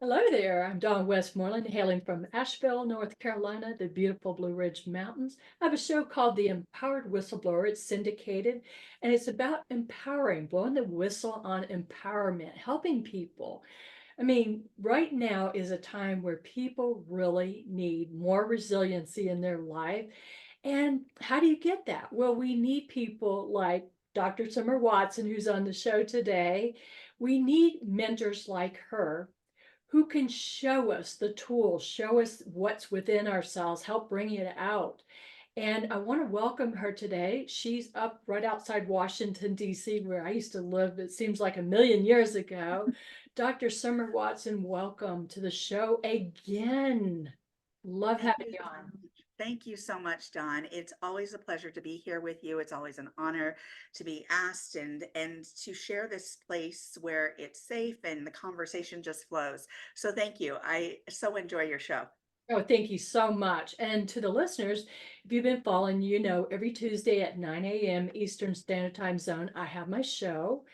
Hello there, I'm Dawn Westmoreland, hailing from Asheville, North Carolina, the beautiful Blue Ridge Mountains. I have a show called The Empowered Whistleblower. It's syndicated, and it's about empowering, blowing the whistle on empowerment, helping people. I mean, right now is a time where people really need more resiliency in their life. And how do you get that? Well, we need people like Dr. Summer Watson, who's on the show today. We need mentors like her who can show us the tools, show us what's within ourselves, help bring it out. And I want to welcome her today. She's up right outside Washington, D.C., where I used to live. It seems like a million years ago. Dr. Summer Watson, welcome to the show again. Love Thank having you you so on. much. Thank you so much, Don. It's always a pleasure to be here with you. It's always an honor to be asked and to share this place where it's safe and the conversation just flows. So thank you. I so enjoy your show. Oh, thank you so much. And to the listeners, if you've been following, you know, every Tuesday at 9 a.m. Eastern Standard Time Zone, I have my show.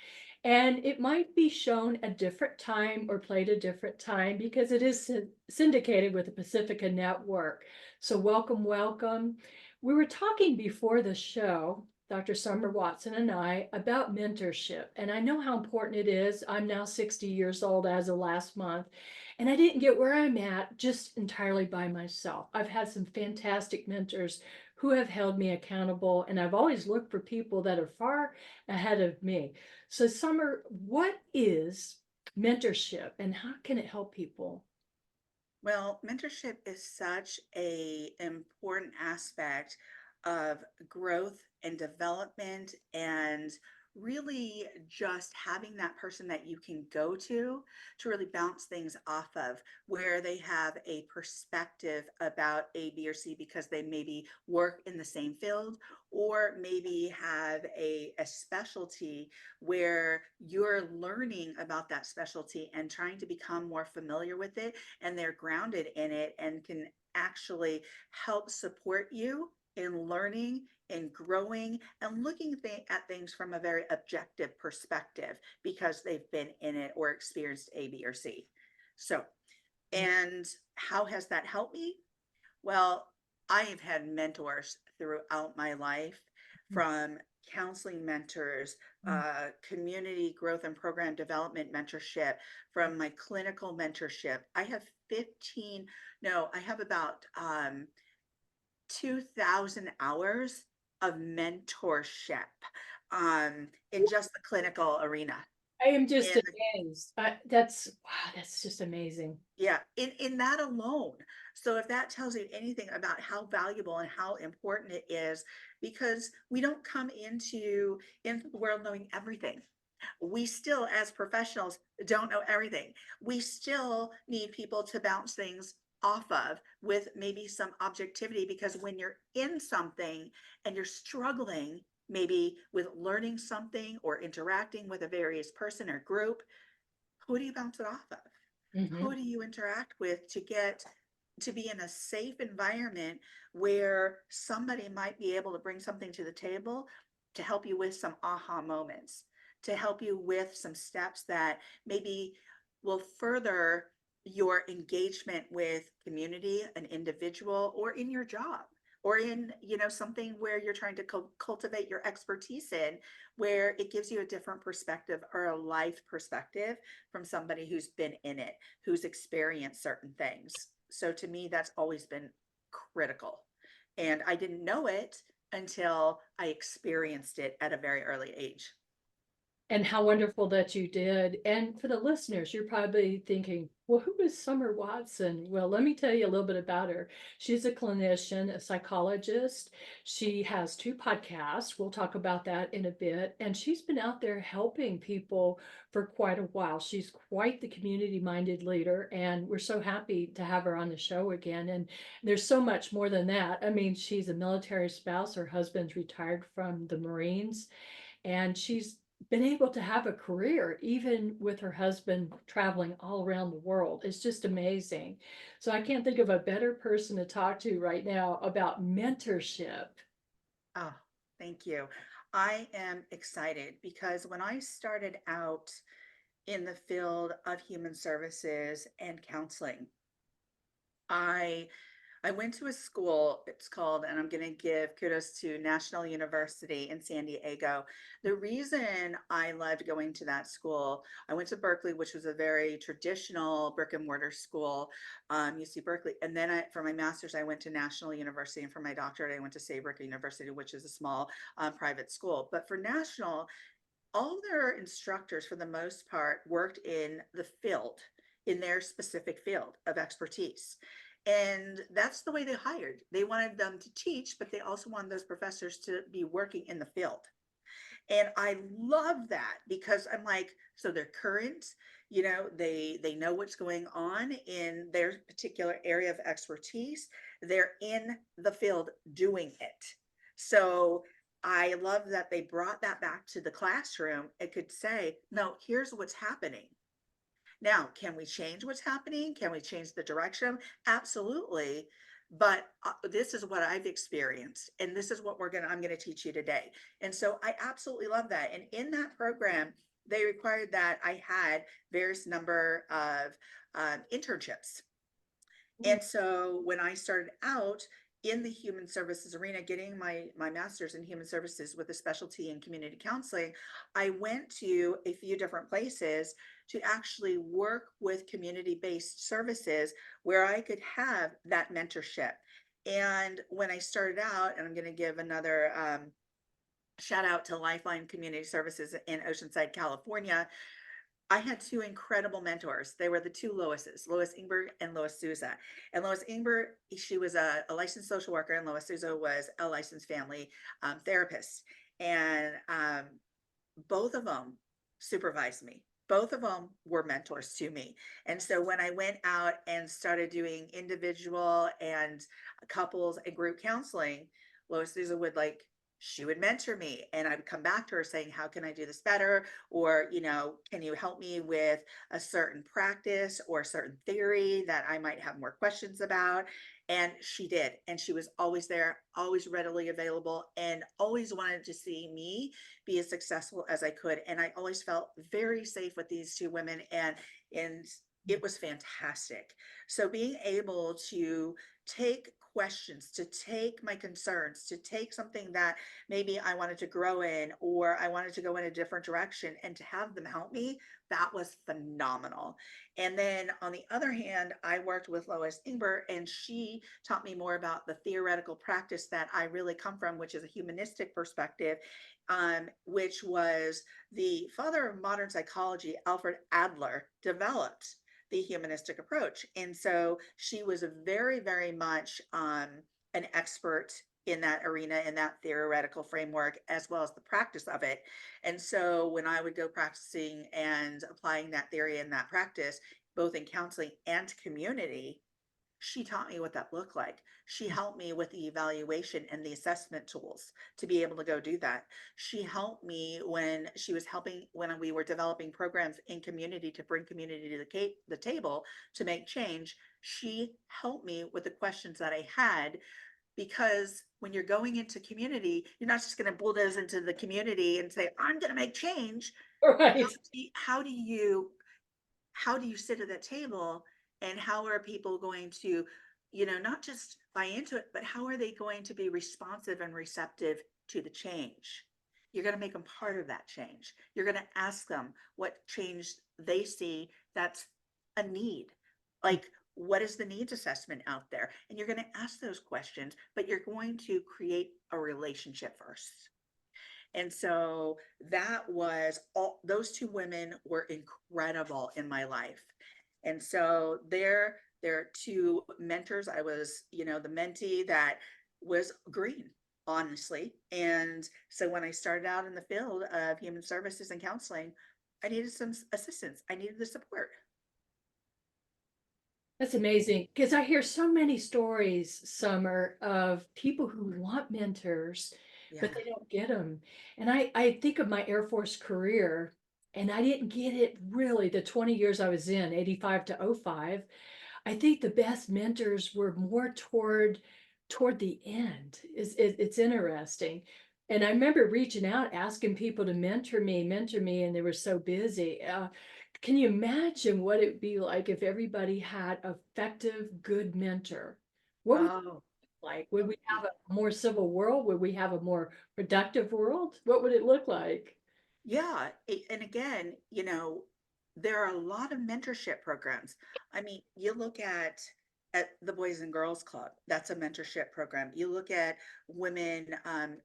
And it might be shown a different time or played a different time because it is syndicated with the Pacifica Network. So welcome, welcome. We were talking before the show, Dr. Summer Watson and I, about mentorship. And I know how important it is. I'm now 60 years old as of last month. And I didn't get where I'm at just entirely by myself. I've had some fantastic mentors who have held me accountable, and I've always looked for people that are far ahead of me. So, Summer, what is mentorship and how can it help people? Well, mentorship is such a important aspect of growth and development and really just having that person that you can go to really bounce things off of where they have a perspective about A, B, or C because they maybe work in the same field or maybe have a specialty where you're learning about that specialty and trying to become more familiar with it and they're grounded in it and can actually help support you in learning and growing and looking at things from a very objective perspective because they've been in it or experienced A, B, or C. So, and how has that helped me? Well, I have had mentors throughout my life from counseling mentors, community growth and program development mentorship, from my clinical mentorship. I have 15, no, I have about 2,000 hours of mentorship in just the clinical arena. I am just In amazed. That's wow, that's just amazing. Yeah, in that alone. So if that tells you anything about how valuable and how important it is, because we don't come into the world knowing everything. We still, as professionals, don't know everything. We still need people to bounce things off of with maybe some objectivity, because when you're in something and you're struggling, maybe with learning something or interacting with a various person or group, who do you bounce it off of? Mhm. Who do you interact with to get to be in a safe environment where somebody might be able to bring something to the table to help you with some aha moments, to help you with some steps that maybe will further your engagement with community, an individual, or in your job, or in something where you're trying to cultivate your expertise in, where it gives you a different perspective or a life perspective from somebody who's been in it, who's experienced certain things. So to me, that's always been critical. And I didn't know it until I experienced it at a very early age. And how wonderful that you did. And for the listeners, you're probably thinking, well, who is Summer Watson? Well, let me tell you a little bit about her. She's a clinician, a psychologist. She has two podcasts. We'll talk about that in a bit. And she's been out there helping people for quite a while. She's quite the community minded leader. And we're so happy to have her on the show again. And there's so much more than that. I mean, she's a military spouse. Her husband's retired from the Marines and she's been able to have a career even with her husband traveling all around the world. It's just amazing. So I can't think of a better person to talk to right now about mentorship. Oh, thank you. I am excited because when I started out in the field of human services and counseling. I I went to a school, it's called, and I'm going to give kudos to National University in San Diego. The reason I loved going to that school, I went to Berkeley, which was a very traditional brick and mortar school, UC Berkeley. And then for my master's, I went to National University. And for my doctorate, I went to Saybrook University, which is a small private school. But for National, all their instructors, for the most part, worked in the field, in their specific field of expertise. And that's the way they hired. They wanted them to teach, but they also wanted those professors to be working in the field. And I love that because I'm like, so they're current, they know what's going on in their particular area of expertise. They're in the field doing it. So I love that they brought that back to the classroom. It could say, no, here's what's happening. Now, can we change what's happening? Can we change the direction? Absolutely. But this is what I've experienced, and this is what I'm going to teach you today. And so I absolutely love that. And in that program, they required that I had various number of internships. Mm. And so when I started out in the human services arena, getting my master's in human services with a specialty in community counseling, I went to a few different places to actually work with community-based services where I could have that mentorship. And when I started out, and I'm going to give another shout out to Lifeline Community Services in Oceanside, California. I had two incredible mentors. They were the two Loises, Lois Ingberg and Lois Souza. And Lois Ingberg, she was a licensed social worker, and Lois Souza was a licensed family therapist. And both of them supervised me. Both of them were mentors to me. And so when I went out and started doing individual and couples and group counseling, Lois Souza would she would mentor me, and I would come back to her saying, how can I do this better? Or, can you help me with a certain practice or a certain theory that I might have more questions about? And she did. And she was always there, always readily available, and always wanted to see me be as successful as I could. And I always felt very safe with these two women, and it was fantastic. So being able to take questions, to take my concerns, to take something that maybe I wanted to grow in, or I wanted to go in a different direction, and to have them help me, that was phenomenal. And then on the other hand, I worked with Lois Ingber, and she taught me more about the theoretical practice that I really come from, which is a humanistic perspective, which was the father of modern psychology, Alfred Adler, developed the humanistic approach. And so she was very, very much an expert in that arena, in that theoretical framework, as well as the practice of it. And so when I would go practicing and applying that theory and that practice, both in counseling and community, she taught me what that looked like. She helped me with the evaluation and the assessment tools to be able to go do that. She helped me when she was helping when we were developing programs in community to bring community to the table to make change. She helped me with the questions that I had, because when you're going into community, you're not just going to bulldoze into the community and say, I'm going to make change. Right. How do you sit at that table, and how are people going to, not just buy into it, but how are they going to be responsive and receptive to the change? You're going to make them part of that change. You're going to ask them what change they see that's a need. Like, what is the needs assessment out there? And you're going to ask those questions, but you're going to create a relationship first. And so that was all, those two women were incredible in my life. And so they're two mentors. I was, the mentee that was green, honestly. And so when I started out in the field of human services and counseling, I needed some assistance. I needed the support. That's amazing because I hear so many stories, Summer, of people who want mentors, but Yeah. they don't get them. And I think of my Air Force career, and I didn't get it really the 20 years I was in, 85 to '05. I think the best mentors were more toward the end. It's interesting. And I remember reaching out, asking people to mentor me, and they were so busy. Can you imagine what it'd be like if everybody had effective, good mentor? What would it Oh, look like? Would we have a more civil world? Would we have a more productive world? What would it look like? yeah. And again, there are a lot of mentorship programs. I mean, you look at the Boys and Girls Club, that's a mentorship program. You look at women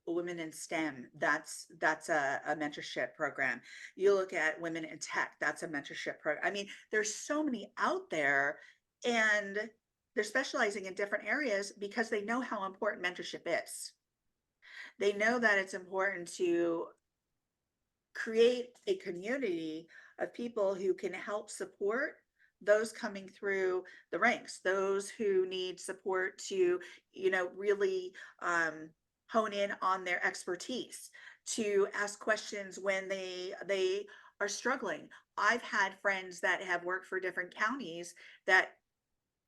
in STEM, that's a mentorship program. You look at women in tech, that's a mentorship program. I mean, there's so many out there, and they're specializing in different areas because they know how important mentorship is. They know that it's important to create a community of people who can help support those coming through the ranks, those who need support to, really hone in on their expertise, to ask questions when they are struggling. I've had friends that have worked for different counties that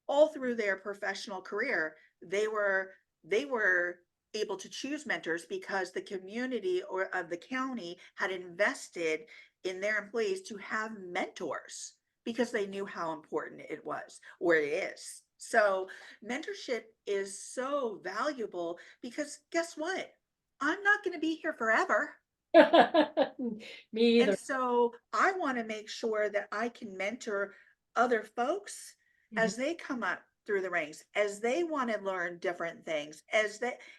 all through their professional career, they were able to choose mentors because the community or of the county had invested in their employees to have mentors because they knew how important it was or it is. So mentorship is so valuable because guess what? I'm not going to be here forever. Me And either. so I want to make sure that I can mentor other folks Mhm. as they come up through the ranks, as they want to learn different things,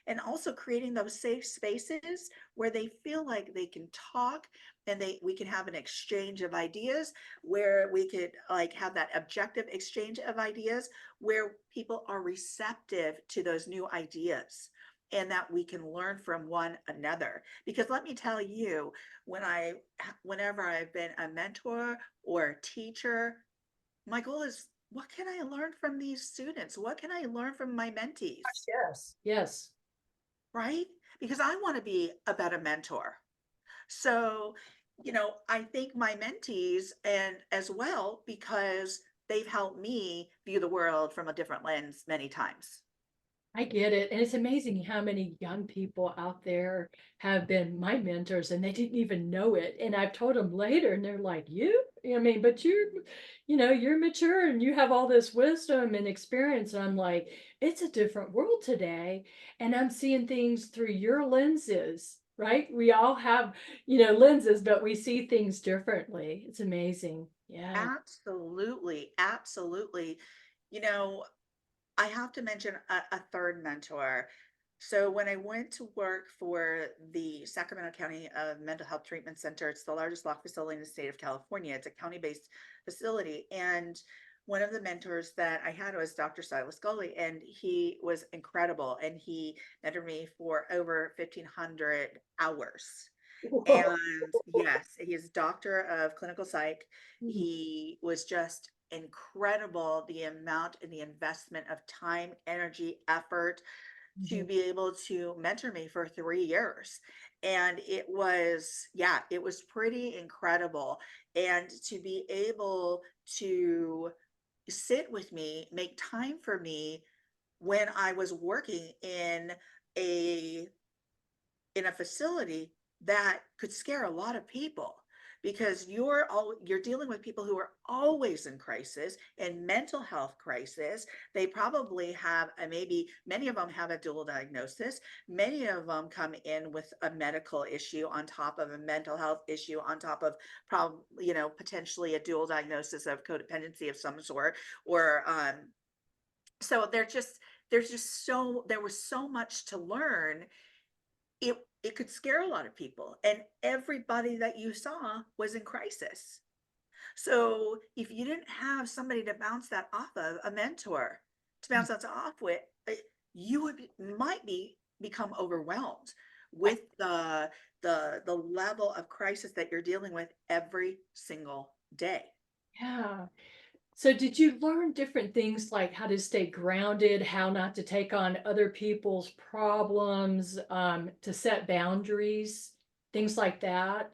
and also creating those safe spaces where they feel like they can talk and we can have an exchange of ideas, where we could like have that objective exchange of ideas, where people are receptive to those new ideas and that we can learn from one another. Because let me tell you, whenever I've been a mentor or a teacher, my goal is, what can I learn from these students? What can I learn from my mentees? Yes. Yes. Right? Because I want to be a better mentor. So, I thank my mentees and as well because they've helped me view the world from a different lens many times. I get it. And it's amazing how many young people out there have been my mentors and they didn't even know it. And I've told them later and they're like, you? I mean, but you're mature and you have all this wisdom and experience. And I'm like, it's a different world today. And I'm seeing things through your lenses, right? We all have, lenses, but we see things differently. It's amazing. Yeah. Absolutely. Absolutely. You know, I have to mention a third mentor. So when I went to work for the Sacramento County Mental Health Treatment Center, it's the largest lock facility in the state of California. It's a county-based facility. And one of the mentors that I had was Dr. Silas Gully, and he was incredible. And he mentored me for over 1,500 hours. Whoa. And yes, he's doctor of clinical psych. He was just incredible, the amount and the investment of time, energy, effort to Mhm. be able to mentor me for 3 years. And it was pretty incredible. And to be able to sit with me, make time for me when I was working a in a facility that could scare a lot of people because you're dealing with people who are always in crisis and mental health crisis. They probably have maybe many of them have a dual diagnosis. Many of them come in with a medical issue on top of a mental health issue on top of potentially a dual diagnosis of codependency of some sort, or so there was so much to learn. It could scare a lot of people, and everybody that you saw was in crisis. So if you didn't have somebody to bounce that off of, a mentor to bounce that off with, you might become overwhelmed with the level of crisis that you're dealing with every single day. Yeah. So did you learn different things like how to stay grounded, how not to take on other people's problems, to set boundaries, things like that?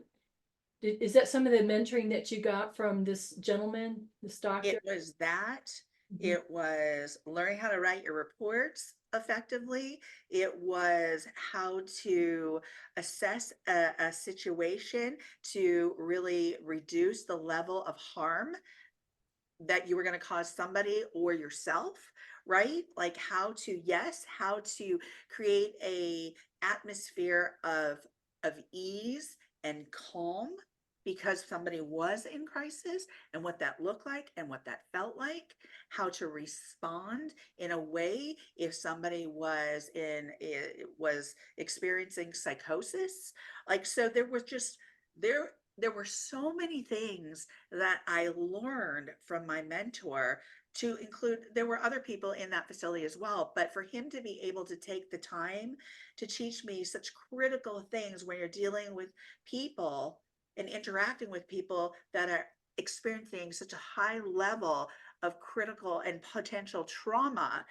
Is that some of the mentoring that you got from this gentleman, this doctor? It was that. Mhm. It was learning how to write your reports. effectively. It was how to assess a situation to really reduce the level of harm that you were going to cause somebody or yourself, right? Like how to create a atmosphere of ease and calm because somebody was in crisis, and what that looked like and what that felt like, how to respond in a way if somebody was experiencing psychosis. Like, so there was just there were so many things that I learned from my mentor, to include there were other people in that facility as well, but for him to be able to take the time to teach me such critical things when you're dealing with people and interacting with people that are experiencing such a high level of critical and potential trauma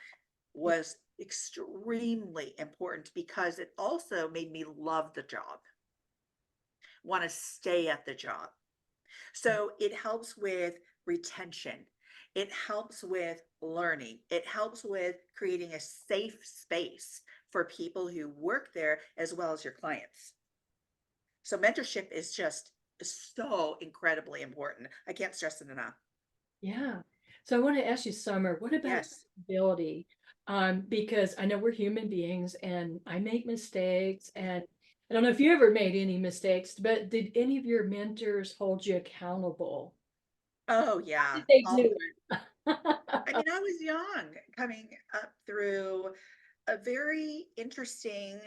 was extremely important, because it also made me love the job, want to stay at the job. So it helps with retention. It helps with learning. It helps with creating a safe space for people who work there as well as your clients. So mentorship is just so incredibly important. I can't stress it enough. Yeah. So I want to ask you, Summer, what about Yes. accountability? Because I know we're human beings and I make mistakes, and I don't know if you ever made any mistakes, but did any of your mentors hold you accountable? Oh, How yeah. did they All the do time. I it? mean, I was young coming up through a very interesting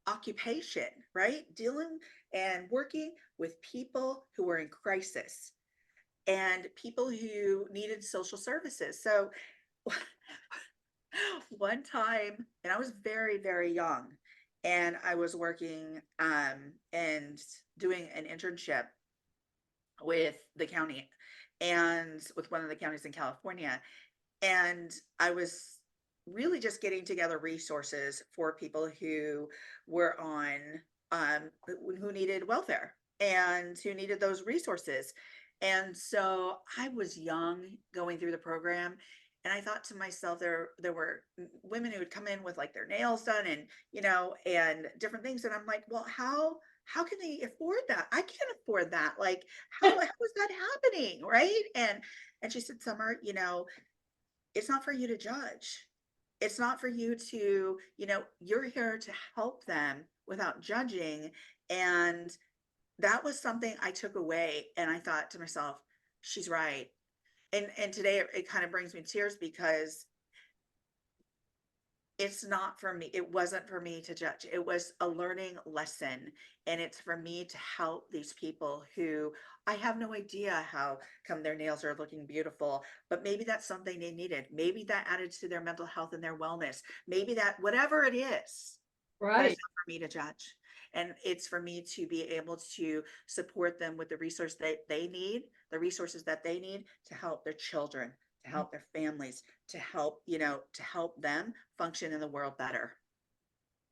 occupation, right? Dealing and working with people who were in crisis and people who needed social services. So one time, and I was very, very young, and I was working and doing an internship with the county and with one of the counties in California. And I was really just getting together resources for people who were on who needed welfare and who needed those resources. And so I was young going through the program, and I thought to myself, there were women who would come in with like their nails done, and and different things, and I'm like, well, how can they afford that? I can't afford that. Like, how is that happening, right? And she said, Summer, it's not for you to judge. It's not for you to, you're here to help them without judging. And that was something I took away, and I thought to myself, she's right. And today it kind of brings me to tears, because it's not for me. It wasn't for me to judge. It was a learning lesson. And it's for me to help these people who I have no idea how come their nails are looking beautiful, but maybe that's something they needed. Maybe that added to their mental health and their wellness. Maybe that, whatever it is, but it's Right. not for me to judge. And it's for me to be able to support them with the resource that they need, the resources that they need to help their children, to help their families, to help, to help them function in the world better.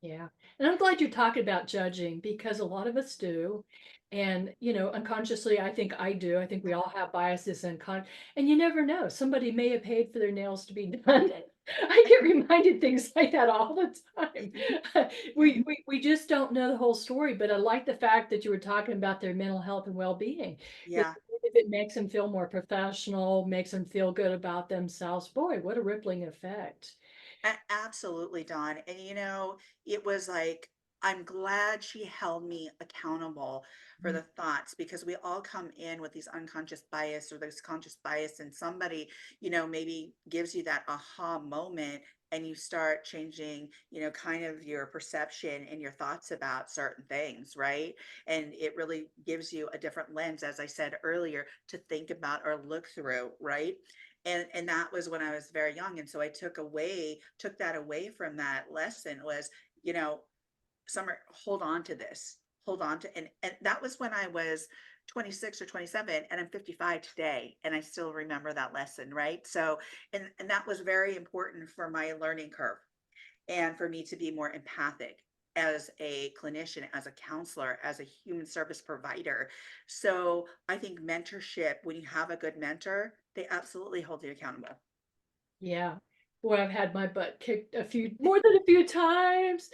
Yeah. And I'm glad you're talking about judging, because a lot of us do. And, unconsciously, I think I do. I think we all have biases and you never know. Somebody may have paid for their nails to be done. I get reminded things like that all the time. We just don't know the whole story, but I like the fact that you were talking about their mental health and well-being. Because Yeah. if it makes them feel more professional, makes them feel good about themselves, boy, what a rippling effect. Absolutely, Dawn. And it was like, I'm glad she held me accountable for the thoughts, because we all come in with these unconscious bias or this conscious bias, and somebody, maybe gives you that aha moment, and you start changing, kind of your perception and your thoughts about certain things, right? And it really gives you a different lens, as I said earlier, to think about or look through, right? And that was when I was very young, and so I took that away from that lesson was, you know Summer, hold on to this, hold on to, and that was when I was 26 or 27, and I'm 55 today, and I still remember that lesson, right? So, and that was very important for my learning curve, and for me to be more empathic as a clinician, as a counselor, as a human service provider. So I think mentorship, when you have a good mentor, they absolutely hold you accountable. Yeah. Boy, I've had my butt kicked more than a few times.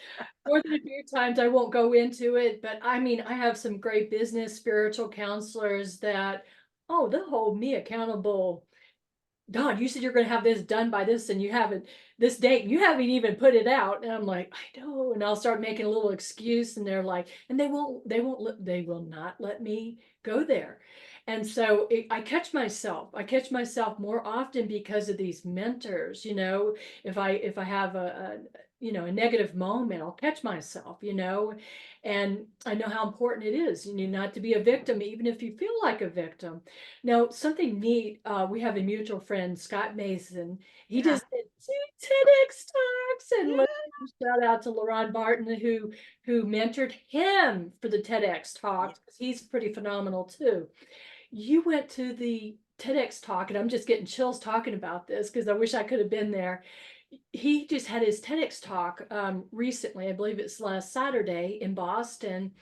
More than a few times. I won't go into it, but I mean, I have some great business spiritual counselors that, oh, they'll hold me accountable. Don, you said you're gonna have this done by this and you haven't this date, and you haven't even put it out. And I'm like, I know. And I'll start making a little excuse and they're like, and they will not let me go there. And so I catch myself more often because of these mentors, if I have a negative moment, I'll catch myself, and I know how important it is, not to be a victim, even if you feel like a victim. Now, something neat, we have a mutual friend, Scott Mason. He Yeah. just did 2 TEDx talks, and Yeah. shout out to Laron Barton who mentored him for the TEDx Yeah. talks. He's pretty phenomenal too. You went to the TEDx talk, and I'm just getting chills talking about this because I wish I could have been there. He just had his TEDx talk recently. I believe it's last Saturday in Boston.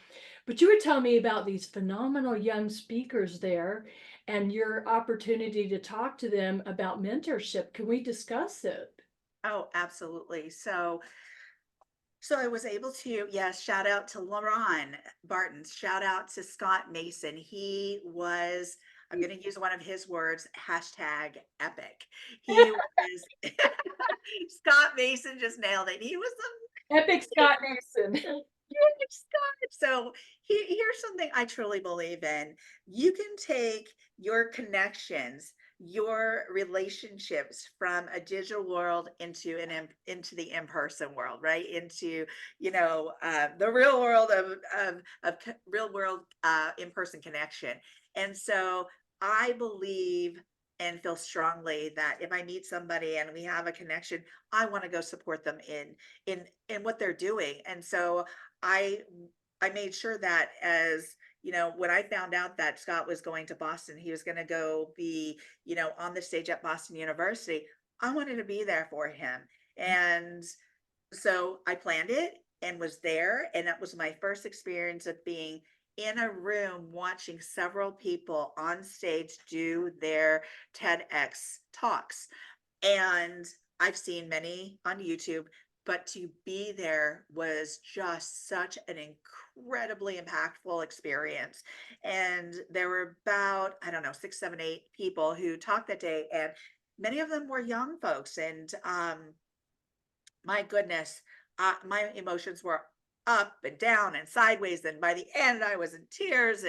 But you were telling me about these phenomenal young speakers there and your opportunity to talk to them about mentorship. Can we discuss it? Oh, absolutely. So I was able to, yes, shout out to LaRon Barton, shout out to Scott Mason. He was, I'm going to use one of his words, hashtag epic. He was, Scott Mason just nailed it. He was Epic Scott Mason. Scott. So here's something I truly believe in. You can take your connections, your relationships from a digital world into into the in-person world, right? Into the real world of real world in-person connection. And so I believe and feel strongly that if I meet somebody and we have a connection, I want to go support them in what they're doing. And so I I made sure that as when I found out that Scott was going to Boston, he was going to go be, on the stage at Boston University. I wanted to be there for him. And so I planned it and was there. And that was my first experience of being in a room watching several people on stage do their TEDx talks. And I've seen many on YouTube, but to be there was just such an incredibly impactful experience. And there were about, I don't know, 6, 7, 8 people who talked that day, and many of them were young folks. And my goodness, my emotions were up and down and sideways. And by the end, I was in tears.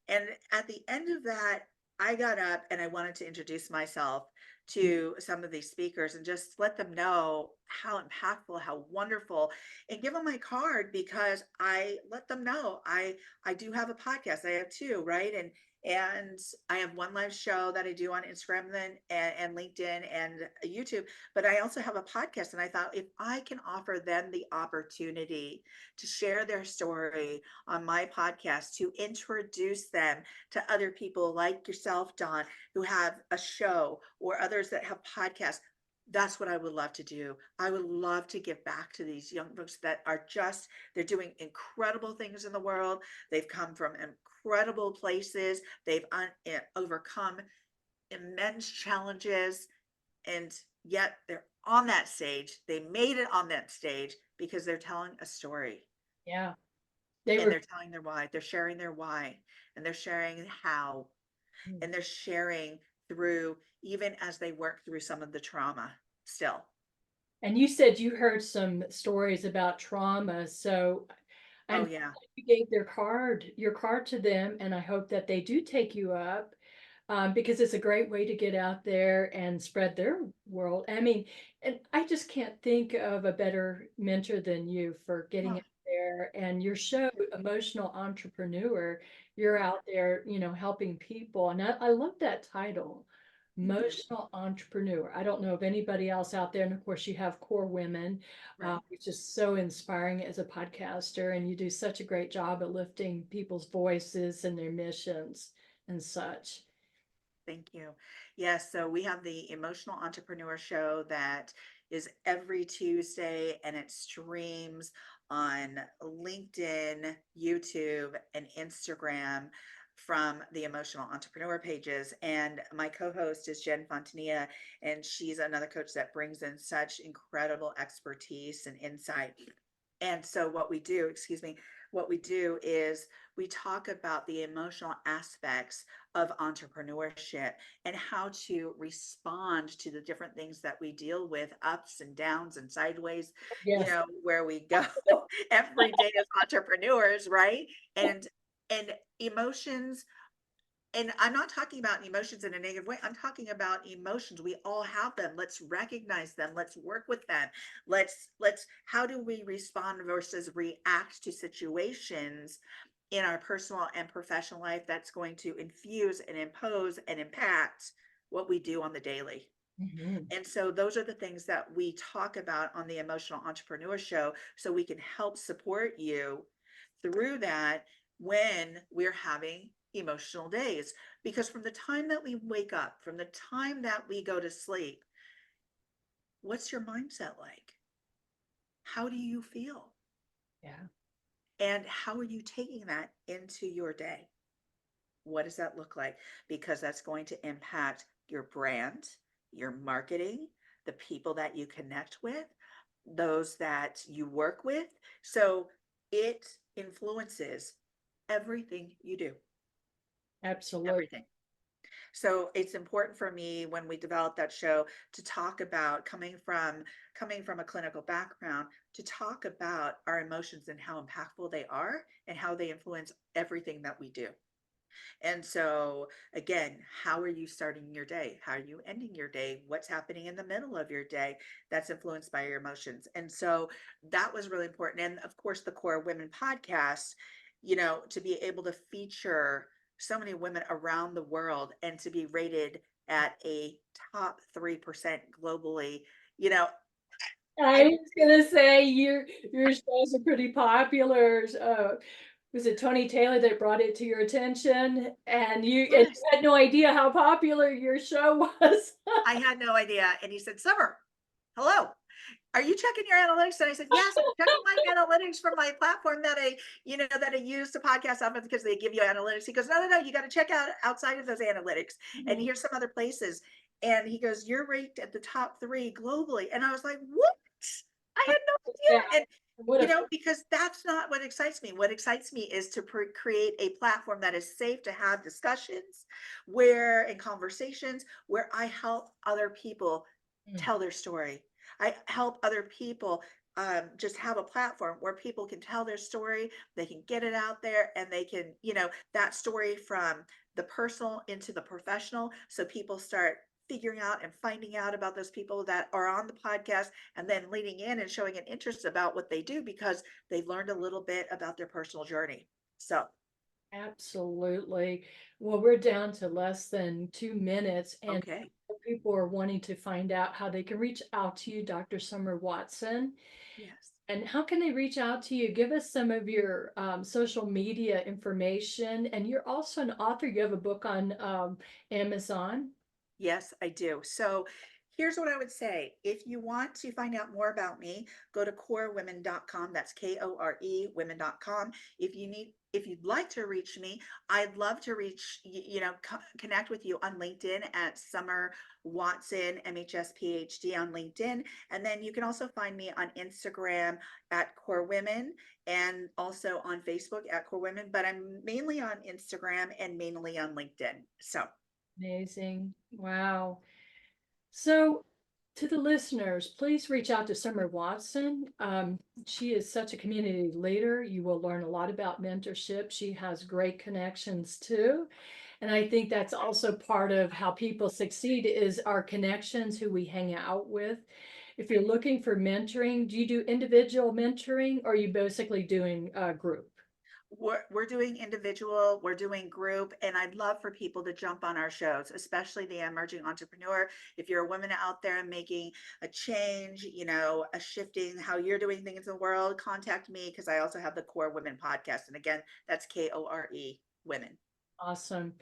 And at the end of that, I got up and I wanted to introduce myself to some of these speakers and just let them know how impactful, how wonderful, and give them my card because I let them know I do have a podcast. I have two, right? And I have one live show that I do on Instagram and LinkedIn and YouTube, but I also have a podcast. And I thought if I can offer them the opportunity to share their story on my podcast, to introduce them to other people like yourself, Don, who have a show or others that have podcasts, that's what I would love to do. I would love to give back to these young folks that are just, they're doing incredible things in the world. They've come from incredible places. They've overcome immense challenges, and yet they're on that stage. They made it on that stage because they're telling a story, Yeah, they and were. they're telling their why. They're sharing their why, and they're sharing how, and they're sharing through, even as they work through some of the trauma still. And you said you heard some stories about trauma. So Oh, I'm yeah. you gave your card to them, and I hope that they do take you up, because it's a great way to get out there and spread their world. I mean, and I just can't think of a better mentor than you for getting Oh, out there. And your show, Emotional Entrepreneur, you're out there, helping people. And I love that title, thank you. Emotional Entrepreneur. I don't know of anybody else out there. And of course, you have Core Women, Right. which is so inspiring as a podcaster. And you do such a great job at lifting people's voices and their missions and such. Thank you. Yes, so we have the Emotional Entrepreneur Show that is every Tuesday, and it streams on LinkedIn, YouTube, and Instagram. from the Emotional Entrepreneur pages. And my co-host is Jen Fontania, and she's another coach that brings in such incredible expertise and insight. And so what we do is we talk about the emotional aspects of entrepreneurship and how to respond to the different things that we deal with, ups and downs and sideways, Yes. where we go every day as entrepreneurs, right? And and emotions, and I'm not talking about emotions in a negative way. I'm talking about emotions. We all have them. Let's recognize them. Let's work with them. How do we respond versus react to situations in our personal and professional life that's going to infuse and impose and impact what we do on the daily? Mhm. And so those are the things that we talk about on the Emotional Entrepreneur Show, so we can help support you through that when we're having emotional days. Because from the time that we wake up, from the time that we go to sleep, what's your mindset like? How do you feel? Yeah. And how are you taking that into your day? What does that look like? Because that's going to impact your brand, your marketing, the people that you connect with, those that you work with. So it influences everything you do, Absolutely. everything. So it's important for me when we develop that show to talk about coming from a clinical background, to talk about our emotions and how impactful they are and how they influence everything that we do. And so, again, how are you starting your day? How are you ending your day? What's happening in the middle of your day that's influenced by your emotions? And so that was really important. And of course, the Core Women podcast, to be able to feature so many women around the world and to be rated at a top 3% globally, you know, I I was gonna say your shows are pretty popular. Was it Tony Taylor that brought it to your attention? And you yes, had no idea how popular your show was. I had no idea. And he said, Summer, hello. Are you checking your analytics? And I said, yes, I'm checking my analytics from my platform that I use the podcast off of, because they give you analytics. He goes, no, you got to check out outside of those analytics. And Mhm. here's some other places. And he goes, you're ranked at the top 3 globally. And I was like, what? I had no Yeah, idea. And what a because that's not what excites me. What excites me is to create a platform that is safe to have discussions, where in conversations where I help other people mm, tell their story. I help other people just have a platform where people can tell their story, they can get it out there, and they can, that story from the personal into the professional. So people start figuring out and finding out about those people that are on the podcast, and then leaning in and showing an interest about what they do because they've learned a little bit about their personal journey. So, absolutely. Well, we're down to less than 2 minutes, and okay. people are wanting to find out how they can reach out to you, Dr. Summer Watson. Yes. And how can they reach out to you? Give us some of your social media information. And you're also an author. You have a book on Amazon. Yes, I do. So here's what I would say. If you want to find out more about me, go to corewomen.com. That's KORE women.com. If you'd like to reach me, I'd love to connect with you on LinkedIn at Summer Watson, MHS PhD on LinkedIn. And then you can also find me on Instagram at Core Women, and also on Facebook at Core Women, but I'm mainly on Instagram and mainly on LinkedIn. So, Amazing. Wow. So, to the listeners, please reach out to Summer Watson. She is such a community leader. You will learn a lot about mentorship. She has great connections too. And I think that's also part of how people succeed is our connections, who we hang out with. If you're looking for mentoring, do you do individual mentoring or are you basically doing a group? we're doing individual, we're doing group, and I'd love for people to jump on our shows, especially the emerging entrepreneur. If you're a woman out there making a change, a shifting how you're doing things in the world, contact me, because I also have the Core Women podcast. And again, that's KORE Women. Awesome.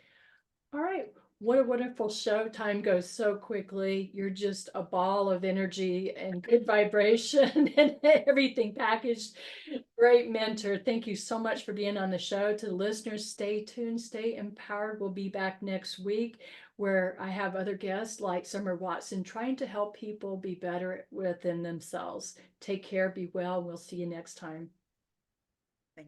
All right. What a wonderful show. Time goes so quickly. You're just a ball of energy and good vibration and everything packaged great mentor. Thank you so much for being on the show. To the listeners, stay tuned, stay empowered. We'll be back next week where I have other guests like Summer Watson trying to help people be better within themselves. Take care, be well. We'll see you next time.